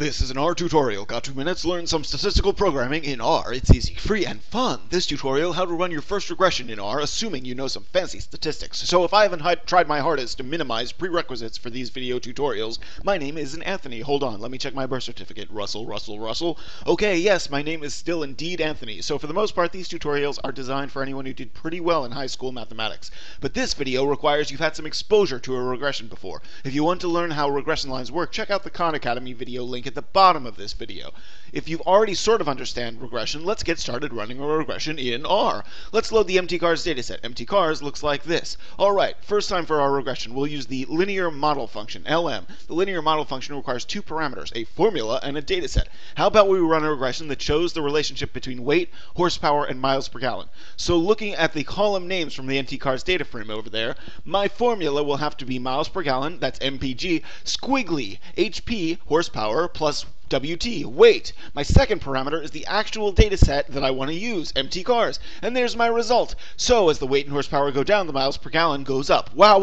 This is an R tutorial. Got 2 minutes? Learn some statistical programming in R. It's easy, free, and fun. This tutorial, how to run your first regression in R, assuming you know some fancy statistics. So if I haven't tried my hardest to minimize prerequisites for these video tutorials, my name isn't Anthony. Hold on, let me check my birth certificate. Russell. Okay, yes, my name is still indeed Anthony. So for the most part, these tutorials are designed for anyone who did pretty well in high school mathematics. But this video requires you've had some exposure to a regression before. If you want to learn how regression lines work, check out the Khan Academy video link at the bottom of this video. If you've already sort of understand regression, let's get started running a regression in R. Let's load the mtcars dataset. mtcars looks like this. Alright, first time for our regression, we'll use the linear model function, LM. The linear model function requires two parameters, a formula and a dataset. How about we run a regression that shows the relationship between weight, horsepower, and miles per gallon? So looking at the column names from the mtcars data frame over there, my formula will have to be miles per gallon, that's mpg, squiggly, HP, horsepower, plus WT, weight. My second parameter is the actual data set that I want to use, mtcars. And there's my result. So as the weight and horsepower go down, the miles per gallon goes up. Wow.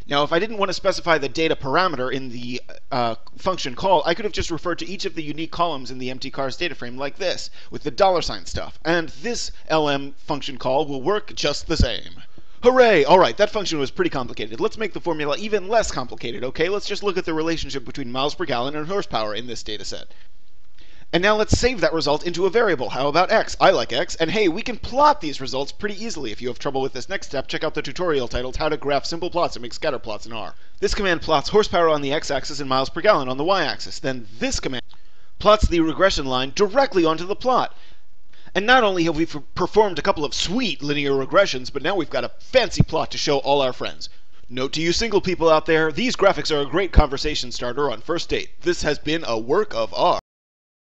Now, if I didn't want to specify the data parameter in the function call, I could have just referred to each of the unique columns in the mtcars data frame like this, with the $ stuff. And this LM function call will work just the same. Hooray! Alright, that function was pretty complicated. Let's make the formula even less complicated, okay? Let's just look at the relationship between miles per gallon and horsepower in this data set. And now let's save that result into a variable. How about x? I like x. And hey, we can plot these results pretty easily. If you have trouble with this next step, check out the tutorial titled How to Graph Simple Plots and Make Scatter Plots in R. This command plots horsepower on the x-axis and miles per gallon on the y-axis. Then this command plots the regression line directly onto the plot. And not only have we performed a couple of sweet linear regressions, but now we've got a fancy plot to show all our friends. Note to you single people out there, these graphics are a great conversation starter on first date. This has been a work of art.